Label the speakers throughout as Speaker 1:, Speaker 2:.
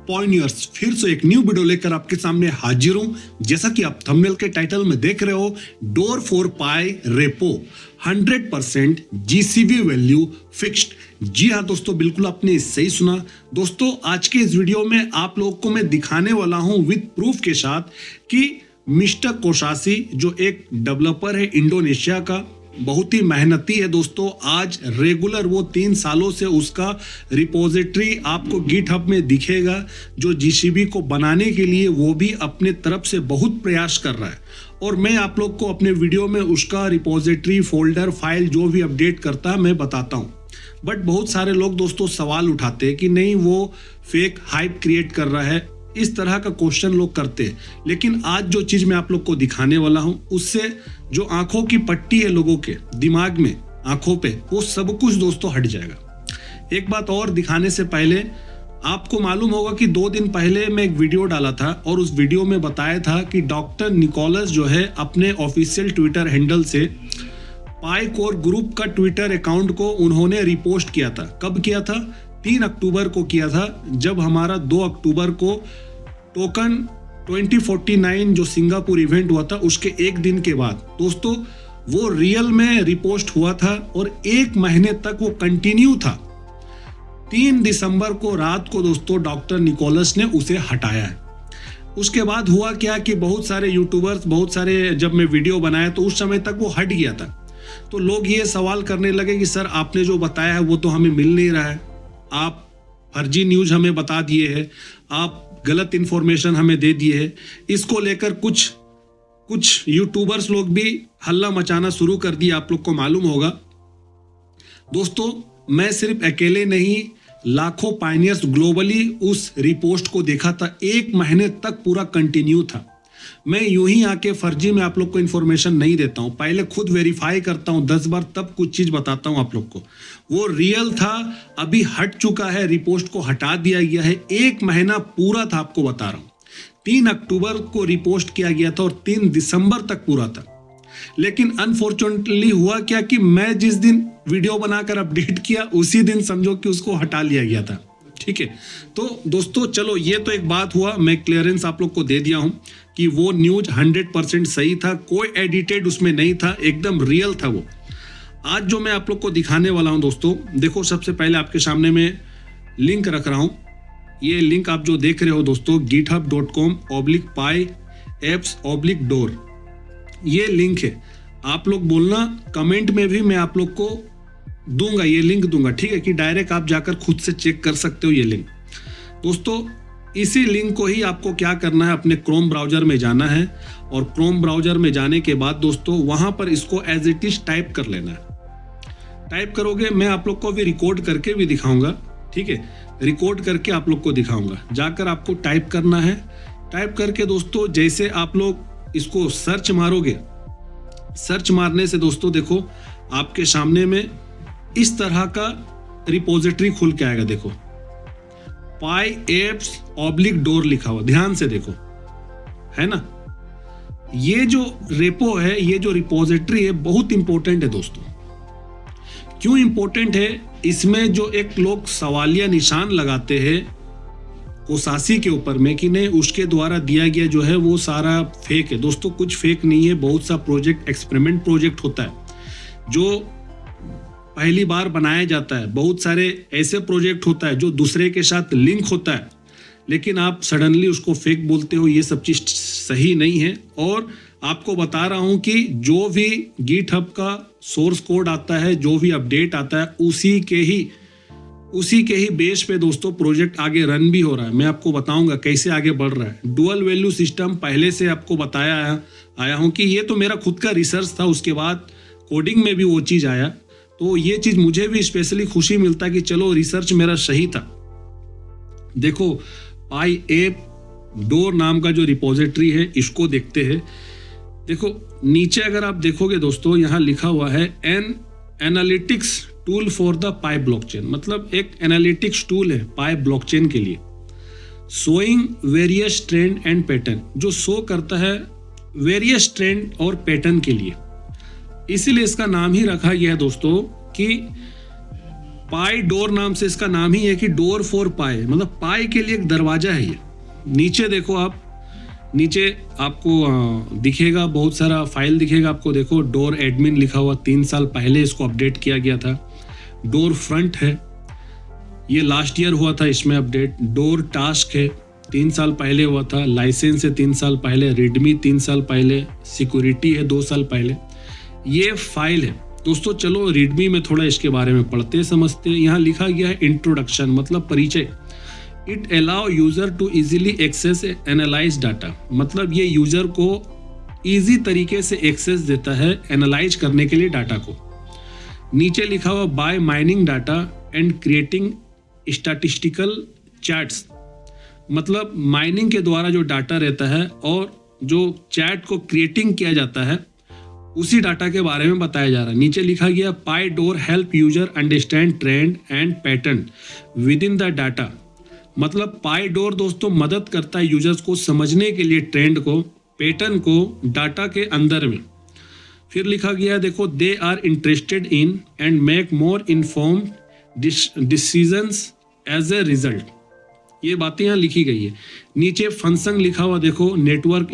Speaker 1: पॉइनियर्स फिर से एक न्यू वीडियो लेकर आपके सामने हाजिर हूं। जैसा कि आप थंबनेल के टाइटल में देख रहे हो, door for pi repo 100% GCB value fixed. जी हाँ दोस्तों, बिल्कुल आपने सही सुना। दोस्तों आज के इस वीडियो में आप लोगों को मैं दिखाने वाला हूं विद प्रूफ के साथ कि मिस्टर कोसासी जो एक डेवलपर है इंडोनेशिया का, बहुत ही मेहनती है दोस्तों। आज रेगुलर वो 3 सालों से उसका रिपोजिटरी आपको गिटहब में दिखेगा, जो जीसीबी को बनाने के लिए वो भी अपने तरफ से बहुत प्रयास कर रहा है। और मैं आप लोग को अपने वीडियो में उसका रिपोजिटरी, फोल्डर, फाइल जो भी अपडेट करता है मैं बताता हूँ। बट बहुत सारे लोग दोस्तों सवाल उठाते हैं कि नहीं वो फेक हाइप क्रिएट कर रहा है, इस तरह का क्वेश्चन लोग करते हैं। लेकिन आज जो चीज मैं आप लोग को दिखाने वाला हूं, उससे जो आंखों की पट्टी है लोगों के दिमाग में, आंखों पे, वो सब कुछ दोस्तों हट जाएगा। एक बात और दिखाने से पहले आपको मालूम होगा कि 2 दिन पहले मैं एक वीडियो डाला था और उस वीडियो में बताया था कि डॉक्टर निकोलस जो है अपने ऑफिशियल ट्विटर हैंडल से पाई कोर ग्रुप का ट्विटर अकाउंट को उन्होंने रिपोस्ट किया था। कब किया था? 3 अक्टूबर को किया था, जब हमारा 2 अक्टूबर को टोकन 2049 जो सिंगापुर इवेंट हुआ था उसके एक दिन के बाद दोस्तों वो रियल में रिपोस्ट हुआ था और 1 महीने तक वो कंटिन्यू था। 3 दिसंबर को रात को दोस्तों डॉक्टर निकोलस ने उसे हटाया है। उसके बाद हुआ क्या कि बहुत सारे यूट्यूबर्स, बहुत सारे, जब मैं वीडियो बनाया तो उस समय तक वो हट गया था। तो लोग ये सवाल करने लगे कि सर आपने जो बताया है वो तो हमें मिल नहीं रहा है, आप फर्जी न्यूज हमें बता दिए हैं, आप गलत इंफॉर्मेशन हमें दे दिए है। इसको लेकर कुछ यूट्यूबर्स लोग भी हल्ला मचाना शुरू कर दिया, आप लोग को मालूम होगा। दोस्तों मैं सिर्फ अकेले नहीं, लाखों पायनियर्स ग्लोबली उस रिपोस्ट को देखा था, 1 महीने तक पूरा कंटिन्यू था। मैं यूं ही आके फर्जी में आप लोग को इन्फॉर्मेशन नहीं देता हूं, पहले खुद वेरीफाई करता हूं 10 बार, तब कुछ चीज बताता हूं आप लोग को। वो रियल था, अभी हट चुका है, रिपोस्ट को हटा दिया गया है। 1 महीना पूरा था, आपको बता रहा हूं। 3 अक्टूबर को रिपोस्ट किया गया था और 3 दिसंबर तक पूरा था। लेकिन अनफॉर्चुनेटली हुआ क्या कि मैं जिस दिन वीडियो बनाकर अपडेट किया उसी दिन समझो कि उसको हटा लिया गया था। ठीक है, तो दोस्तों चलो ये तो एक बात हुआ, मैं क्लियरेंस आप लोग को दे दिया हूं कि वो न्यूज 100% सही था, कोई एडिटेड उसमें नहीं था, एकदम रियल था वो। आज जो मैं आप लोग को दिखाने वाला हूं दोस्तों, देखो सबसे पहले आपके सामने में लिंक रख रहा हूं। ये लिंक आप जो देख रहे हो दोस्तों github.com/py-apps/door, ये लिंक है। आप लोग बोलना कमेंट में भी, मैं आप लोग को दूंगा, ये लिंक दूंगा, ठीक है, कि डायरेक्ट आप जाकर खुद से चेक कर सकते हो ये लिंक। दोस्तों इसी लिंक को ही आपको क्या करना है, अपने क्रोम ब्राउजर में जाना है और क्रोम ब्राउजर में जाने के बाद दोस्तों वहां पर इसको एज इट इज टाइप कर लेना है। टाइप करोगे, मैं आप लोग को भी रिकॉर्ड करके भी दिखाऊंगा, ठीक है, रिकॉर्ड करके आप लोग को दिखाऊंगा। जाकर आपको टाइप करना है। टाइप करके दोस्तों जैसे आप लोग इसको सर्च मारोगे, सर्च मारने से दोस्तों देखो आपके सामने में इस तरह का रिपोजिटरी खुल के आएगा। देखो PY-apps/door लिखा हुआ, ध्यान से देखो, है ना। ये जो रेपो है, ये जो रिपोजिटरी है, बहुत इंपॉर्टेंट है दोस्तों। क्यों इंपॉर्टेंट है? इसमें जो एक लोग सवालिया निशान लगाते हैं कोसासी के ऊपर में कि नहीं उसके द्वारा दिया गया जो है वो सारा फेक है। दोस्तों कुछ फेक नहीं है, बहुत सा प्रोजेक्ट एक्सपेरिमेंट प्रोजेक्ट होता है जो पहली बार बनाया जाता है। बहुत सारे ऐसे प्रोजेक्ट होता है जो दूसरे के साथ लिंक होता है, लेकिन आप सडनली उसको फेक बोलते हो, ये सब चीज सही नहीं है। और आपको बता रहा हूं कि जो भी गिटहब का सोर्स कोड आता है, जो भी अपडेट आता है, उसी के ही बेस पे दोस्तों प्रोजेक्ट आगे रन भी हो रहा है। मैं आपको बताऊंगा कैसे आगे बढ़ रहा है। डुअल वैल्यू सिस्टम पहले से आपको बताया आया हूं कि ये तो मेरा खुद का रिसर्च था, उसके बाद कोडिंग में भी वो चीज आया, तो ये चीज मुझे भी स्पेशली खुशी मिलता है कि चलो रिसर्च मेरा सही था। देखो PY-apps/door नाम का जो रिपोजिटरी है, इसको देखते हैं। देखो नीचे अगर आप देखोगे दोस्तों, यहाँ लिखा हुआ है an analytics tool for the Pi blockchain, मतलब एक एनालिटिक्स टूल है पाई ब्लॉकचेन के लिए। Showing various trend and pattern, जो शो करता है वेरियस ट्रेंड और पैटर्न के लिए, इसीलिए इसका नाम ही रखा गया है दोस्तों कि पाई डोर नाम से इसका नाम ही है कि डोर फॉर पाई, मतलब पाई के लिए एक दरवाजा है ये। नीचे देखो आप, नीचे आपको दिखेगा बहुत सारा फाइल दिखेगा आपको, देखो डोर एडमिन लिखा हुआ, 3 साल पहले इसको अपडेट किया गया था। डोर फ्रंट है, ये लास्ट ईयर हुआ था इसमें अपडेट। डोर टास्क है, 3 साल पहले हुआ था। लाइसेंस है 3 साल पहले। रिडमी 3 साल पहले। सिक्योरिटी है 2 साल पहले। ये फाइल है दोस्तों। चलो रिडमी में थोड़ा इसके बारे में पढ़ते समझते। यहाँ लिखा गया है इंट्रोडक्शन, मतलब परिचय। It allow user to easily access analyse data, मतलब ये यूजर को इजी तरीके से एक्सेस देता है एनालाइज करने के लिए डाटा को। नीचे लिखा हुआ by mining data and creating statistical charts, मतलब माइनिंग के द्वारा जो डाटा रहता है और जो चैट को क्रिएटिंग किया जाता है उसी डाटा के बारे में बताया जा रहा है। नीचे लिखा गया pi door help user understand trend and pattern within the data, मतलब पाई डोर दोस्तों मदद करता है यूजर्स को समझने के लिए ट्रेंड को, पैटर्न को डाटा के अंदर में। फिर लिखा गया देखो they are interested in and make more informed decisions as a result. ये बातें यहाँ लिखी गई है। नीचे फंक्शन लिखा हुआ देखो, नेटवर्क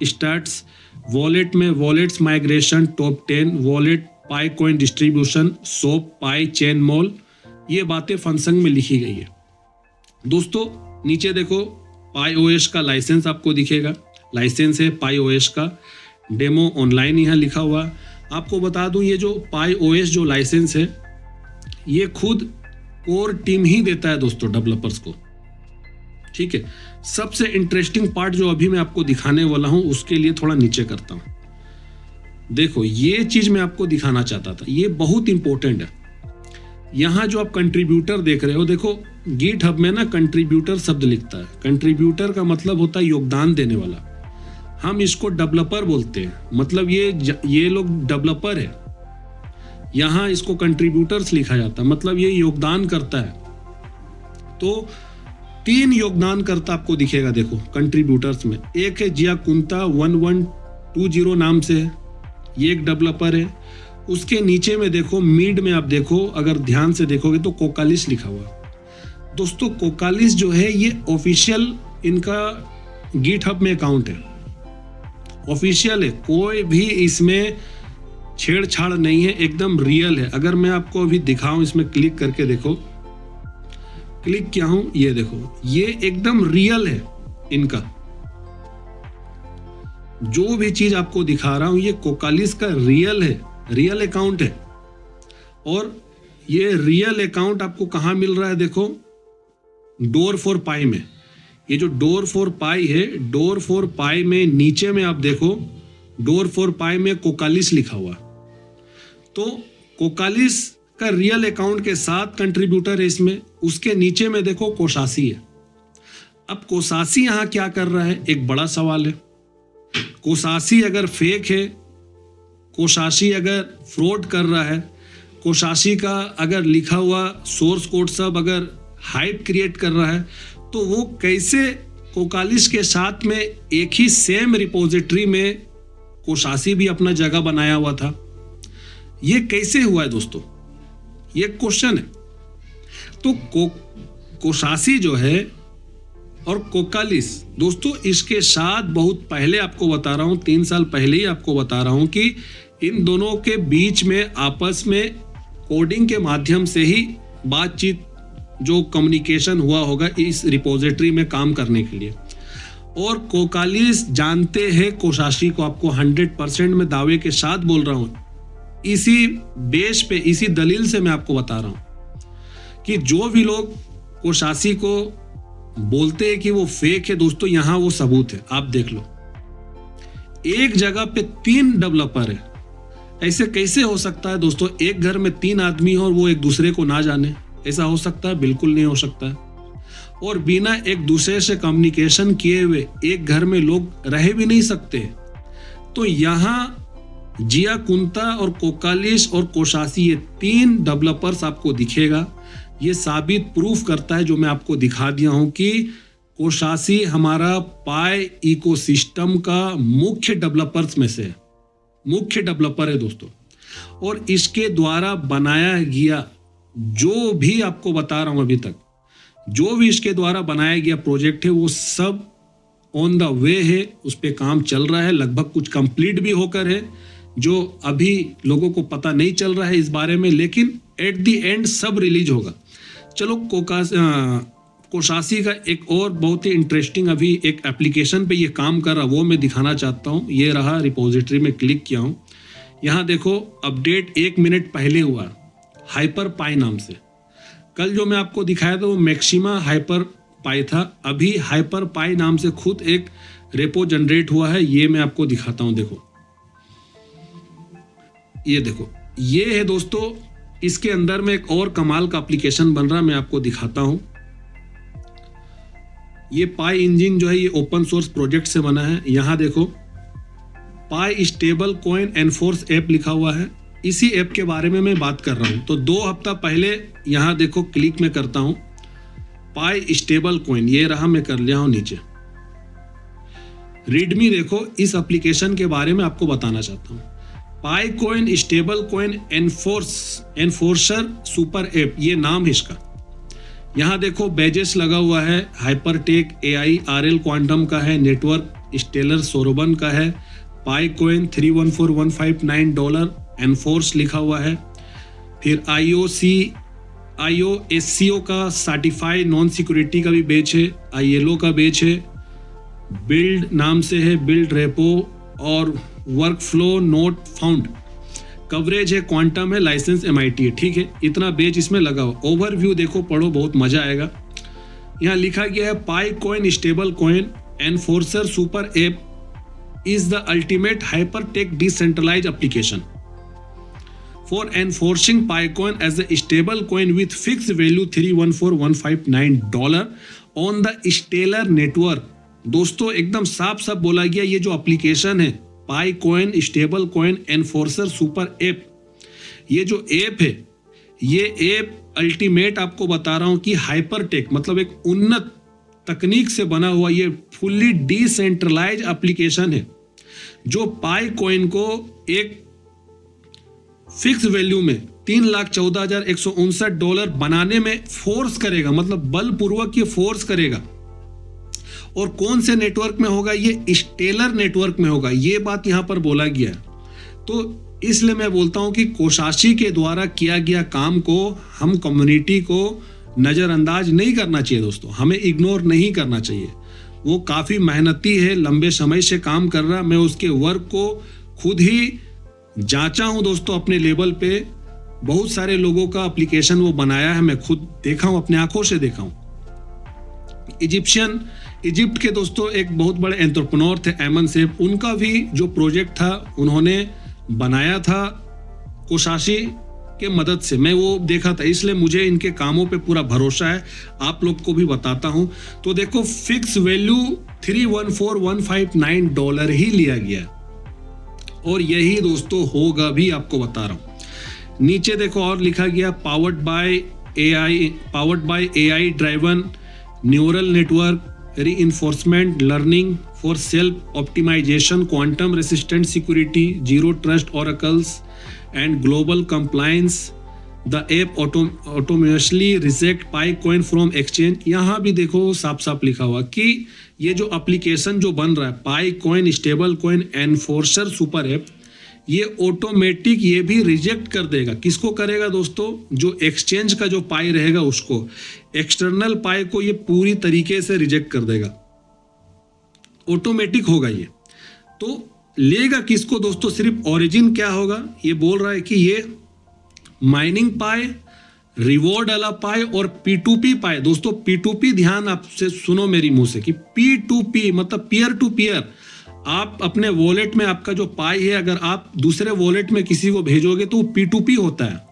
Speaker 1: स्टार्ट्स, वॉलेट में वॉलेट्स माइग्रेशन, टॉप 10 वॉलेट, पाई कॉइन डिस्ट्रीब्यूशन, सोप, पाई चेन मॉल, ये बातें फंक्शन में लिखी गई है दोस्तों। नीचे देखो पाई ओएस का लाइसेंस आपको दिखेगा, लाइसेंस है पाई ओएस का। डेमो ऑनलाइन यहाँ लिखा हुआ। आपको बता दूं ये जो पाई ओएस जो लाइसेंस है ये खुद कोर टीम ही देता है दोस्तों डेवलपर्स को, ठीक है। सबसे इंटरेस्टिंग पार्ट जो अभी मैं आपको दिखाने वाला हूं उसके लिए थोड़ा नीचे करता हूं। देखो ये चीज मैं आपको दिखाना चाहता था, ये बहुत इंपॉर्टेंट है। यहां जो आप कंट्रीब्यूटर देख रहे हो, देखो गिट हब में ना कंट्रीब्यूटर शब्द लिखता है। कंट्रीब्यूटर का मतलब होता है योगदान देने वाला। हम इसको डेवलपर बोलते हैं, मतलब ये लोग डेवलपर है। यहाँ इसको कंट्रीब्यूटर्स लिखा जाता है, मतलब ये योगदान करता है। तो 3 योगदानकर्ता आपको दिखेगा देखो कंट्रीब्यूटर्स में। एक है जिया कुंता 1120 नाम से है, ये एक डेवलपर है। उसके नीचे में देखो मिड में आप देखो, अगर ध्यान से देखोगे तो कोकालिस लिखा हुआ। दोस्तों कोकालिस जो है ये ऑफिशियल इनका गिटहब में अकाउंट है, ऑफिशियल है, कोई भी इसमें छेड़छाड़ नहीं है, एकदम रियल है। अगर मैं आपको अभी दिखाऊं, इसमें क्लिक करके देखो, क्लिक किया हूं, ये देखो ये एकदम रियल है इनका। जो भी चीज आपको दिखा रहा हूं ये कोकालिस का रियल है, रियल अकाउंट है। और ये रियल अकाउंट आपको कहां मिल रहा है देखो, डोर फॉर पाई में। ये जो डोर फॉर पाई है, डोर फॉर पाई में नीचे में आप देखो डोर फॉर पाई में कोकालिस लिखा हुआ। तो कोकालिस का रियल अकाउंट के 7 कंट्रीब्यूटर है इसमें। उसके नीचे में देखो कोशासी है। अब कोशासी यहां क्या कर रहा है, एक बड़ा सवाल है। कोशासी अगर फेक है, कोशासी अगर फ्रॉड कर रहा है, कोशासी का अगर लिखा हुआ सोर्स कोड सब अगर हाइप क्रिएट कर रहा है, तो वो कैसे कोकालिस के साथ में एक ही सेम रिपोजिटरी में कोशासी भी अपना जगह बनाया हुआ था? ये कैसे हुआ है दोस्तों, ये क्वेश्चन है। तो कोशासी जो है और कोकालिस दोस्तों, इसके साथ बहुत पहले आपको बता रहा हूं, 3 साल पहले ही आपको बता रहा हूं कि इन दोनों के बीच में आपस में कोडिंग के माध्यम से ही बातचीत, जो कम्युनिकेशन हुआ होगा इस रिपोजिटरी में काम करने के लिए। और कोकालिस जानते हैं कोशासी को, आपको 100% में दावे के साथ बोल रहा हूं। इसी बेस पे, इसी दलील से मैं आपको बता रहा हूं कि जो भी लोग कोशासी को बोलते हैं कि वो फेक है दोस्तों, यहां वो सबूत है, आप देख लो। एक जगह पे 3 डेवलपर है। ऐसे कैसे हो सकता है दोस्तों, एक घर में 3 आदमी हो और वो एक दूसरे को ना जाने? ऐसा हो सकता है? बिल्कुल नहीं हो सकता है। और बिना एक दूसरे से कम्युनिकेशन किए हुए एक घर में लोग रह भी नहीं सकते। तो यहां जिया कुंता और कोकालिस और कोशासी, ये 3 डेवलपर्स आपको दिखेगा। ये साबित प्रूफ करता है जो मैं आपको दिखा दिया हूं कि कोशासी हमारा पाई इकोसिस्टम का मुख्य डेवलपर्स में से है, मुख्य डेवलपर है दोस्तों। और इसके द्वारा बनाया गया जो भी आपको बता रहा हूं अभी तक, जो भी इसके द्वारा बनाया गया प्रोजेक्ट है वो सब ऑन द वे है, उस पर काम चल रहा है, लगभग कुछ कंप्लीट भी होकर है, जो अभी लोगों को पता नहीं चल रहा है इस बारे में, लेकिन एट द एंड सब रिलीज होगा। चलो कोशासी का एक और बहुत ही इंटरेस्टिंग अभी एक एप्लीकेशन पे ये काम कर रहा, वो मैं दिखाना चाहता हूँ। ये रहा, रिपोजिटरी में क्लिक किया हूँ, यहाँ देखो अपडेट 1 मिनट पहले हुआ हाइपर पाई नाम से। कल जो मैं आपको दिखाया था वो मैक्सिमा हाइपर पाई था, अभी हाइपर पाई नाम से खुद एक रेपो जनरेट हुआ है। ये मैं आपको दिखाता हूँ, देखो ये देखो, ये है दोस्तों। इसके अंदर में एक और कमाल का एप्लीकेशन बन रहा है, मैं आपको दिखाता हूं। ये पाई इंजन जो है ये ओपन सोर्स प्रोजेक्ट से बना है। यहां देखो पाई स्टेबल कॉइन एनफोर्स ऐप लिखा हुआ है, इसी ऐप के बारे में मैं बात कर रहा हूं। तो 2 हफ्ता पहले यहां देखो क्लिक में करता हूं, पाई स्टेबल कॉइन, ये रहा, मैं कर लिया हूं नीचे। रीडमी देखो, इस एप्लीकेशन के बारे में आपको बताना चाहता हूं। Pi coin stable coin enforcer super app, ये नाम है इसका। यहाँ देखो बैजेस लगा हुआ है, हाइपरटेक AI RL क्वांटम का है, नेटवर्क स्टेलर सोरोबन का है, पाई कॉइन $314,159 एनफोर्स लिखा हुआ है। फिर IOSCO का सर्टिफाइड नॉन सिक्योरिटी का भी बेच है, ILO का बेच है, बिल्ड नाम से है, बिल्ड रेपो और work flow not found, coverage है, क्वांटम है, लाइसेंस MIT है। ठीक है, इतना बेच इसमें लगा हुआ। ओवरव्यू देखो, पढ़ो, बहुत मजा आएगा। यहाँ लिखा गया है Pi coin stable coin enforcer super app is the ultimate hypertech decentralised application for enforcing Pi coin as a stable coin with fix value $314,159 on the Stellar network. दोस्तों एकदम साफ साफ बोला गया, ये जो एप्लीकेशन है Pi coin stable coin enforcer super app, ये जो ऐप है, ये ऐप अल्टीमेट आपको बता रहा हूं कि हाइपरटेक मतलब एक उन्नत तकनीक से बना हुआ ये फुल्ली डिसेंट्रलाइज एप्लीकेशन है, जो पाई कॉइन को एक फिक्स वैल्यू में $3,14,159 बनाने में फोर्स करेगा, मतलब बलपूर्वक ये फोर्स करेगा। और कौन से नेटवर्क में होगा? ये स्टेलर नेटवर्क में होगा, ये बात यहां पर बोला गया। तो इसलिए मैं बोलता हूं कि कोशाशी के द्वारा किया गया काम को हम कम्युनिटी को नज़रअंदाज नहीं करना चाहिए दोस्तों, हमें इग्नोर नहीं करना चाहिए। वो काफ़ी मेहनती है, लंबे समय से काम कर रहा, मैं उसके वर्क को खुद ही जांचा हूं दोस्तों अपने लेवल पे। बहुत सारे लोगों का एप्लीकेशन वो बनाया है, मैं खुद देखा हूं, अपने आंखों से देखा हूं। इजिप्ट के दोस्तों एक बहुत बड़े एंटरप्रेन्योर थे एमन सेफ, उनका भी जो प्रोजेक्ट था उन्होंने बनाया था कोशाशी के मदद से, मैं वो देखा था, इसलिए मुझे इनके कामों पे पूरा भरोसा है, आप लोग को भी बताता हूं। तो देखो फिक्स वैल्यू $314,159 ही लिया गया और यही दोस्तों होगा भी, आपको बता रहा हूं। नीचे देखो और लिखा गया powered by AI driven neural network reinforcement learning for self optimization, quantum resistant security, zero trust oracles and global compliance. The app automatically reject pi coin from exchange। यहाँ भी देखो साफ साफ लिखा हुआ कि ये जो एप्लीकेशन जो बन रहा है Pi coin stable coin enforcer super app, ये ऑटोमेटिक ये भी रिजेक्ट कर देगा। किसको करेगा दोस्तों? जो एक्सचेंज का जो पाई रहेगा उसको, एक्सटर्नल पाई को ये पूरी तरीके से रिजेक्ट कर देगा, ऑटोमेटिक होगा ये। तो लेगा किसको दोस्तों? सिर्फ ओरिजिन क्या होगा, ये बोल रहा है कि ये माइनिंग पाई, रिवॉर्ड वाला पाई और P2P पाई। दोस्तों P2P ध्यान आपसे सुनो मेरी मुंह से कि P2P मतलब पीयर टू पीयर। आप अपने वॉलेट में आपका जो पाई है, अगर आप दूसरे वॉलेट में किसी को भेजोगे तो वो P2P होता है।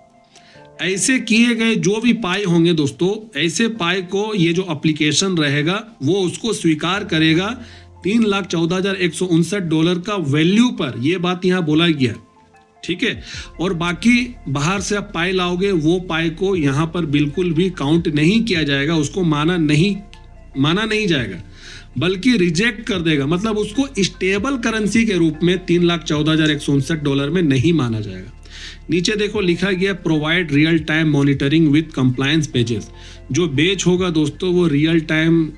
Speaker 1: ऐसे किए गए जो भी पाई होंगे दोस्तों, ऐसे पाई को ये जो एप्लीकेशन रहेगा वो उसको स्वीकार करेगा $3,14,159 का वैल्यू पर, ये बात यहाँ बोला गया, ठीक है। और बाकी बाहर से आप पाई लाओगे, वो पाई को यहाँ पर बिल्कुल भी काउंट नहीं किया जाएगा, उसको माना नहीं जाएगा, बल्कि रिजेक्ट कर देगा। मतलब उसको स्टेबल करेंसी के रूप में $3,14,159 में नहीं माना जाएगा। नीचे देखो लिखा गया provide real time monitoring with compliance pages. जो बेच होगा दोस्तों वो रियल टाइम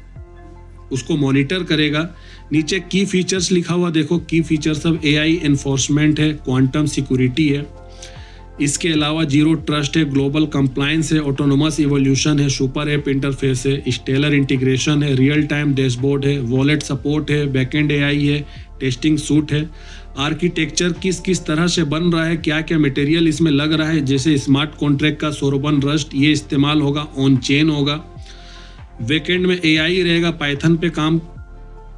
Speaker 1: उसको मॉनिटर करेगा। नीचे की फीचर्स लिखा हुआ देखो, की फीचर्स सब AI एनफोर्समेंट है, क्वांटम सिक्योरिटी है, इसके अलावा जीरो ट्रस्ट है, ग्लोबल कंप्लायंस है, ऑटोनोमस इवोल्यूशन है, सुपर ऐप इंटरफेस है, स्टेलर इंटीग्रेशन है, रियल टाइम डैशबोर्ड है, वॉलेट सपोर्ट है, बैकएंड AI है, टेस्टिंग सूट है। आर्किटेक्चर किस किस तरह से बन रहा है, क्या क्या मटेरियल इसमें लग रहा है, जैसे स्मार्ट कॉन्ट्रैक्ट का सोरबन रस्ट ये इस्तेमाल होगा, ऑन चेन होगा। बैकएंड में AI रहेगा, पाइथन पे काम,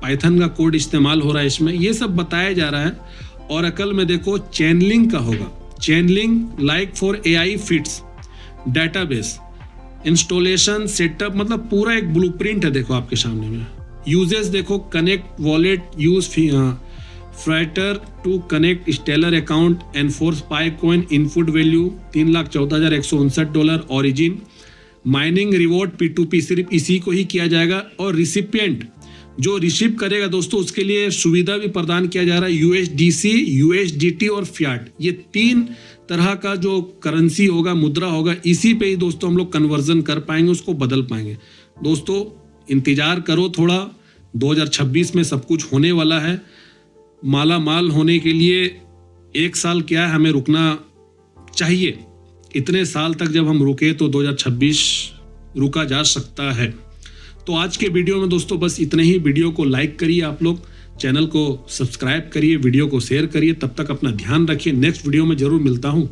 Speaker 1: पाइथन का कोड इस्तेमाल हो रहा है इसमें, ये सब बताया जा रहा है। ओरेकल में देखो चैनलिंग का होगा, channelling like for AI fits, database installation setup, मतलब पूरा एक ब्लूप्रिंट है देखो आपके सामने में। यूजेस देखो connect wallet, use Freighter to connect Stellar account, enforce Pi coin, input value $3,14,159, origin mining reward P2P सिर्फ इसी को ही किया जाएगा। और रिसिपिएंट जो रिसीव करेगा दोस्तों उसके लिए सुविधा भी प्रदान किया जा रहा है, USDC, USDT और फियाट, ये 3 तरह का जो करेंसी होगा, मुद्रा होगा, इसी पे ही दोस्तों हम लोग कन्वर्जन कर पाएंगे, उसको बदल पाएंगे। दोस्तों इंतजार करो थोड़ा, 2026 में सब कुछ होने वाला है। माला माल होने के लिए 1 साल क्या है, हमें रुकना चाहिए। इतने साल तक जब हम रुके तो 2026 रुका जा सकता है। तो आज के वीडियो में दोस्तों बस इतने ही। वीडियो को लाइक करिए, आप लोग चैनल को सब्सक्राइब करिए, वीडियो को शेयर करिए। तब तक अपना ध्यान रखिए, नेक्स्ट वीडियो में जरूर मिलता हूँ।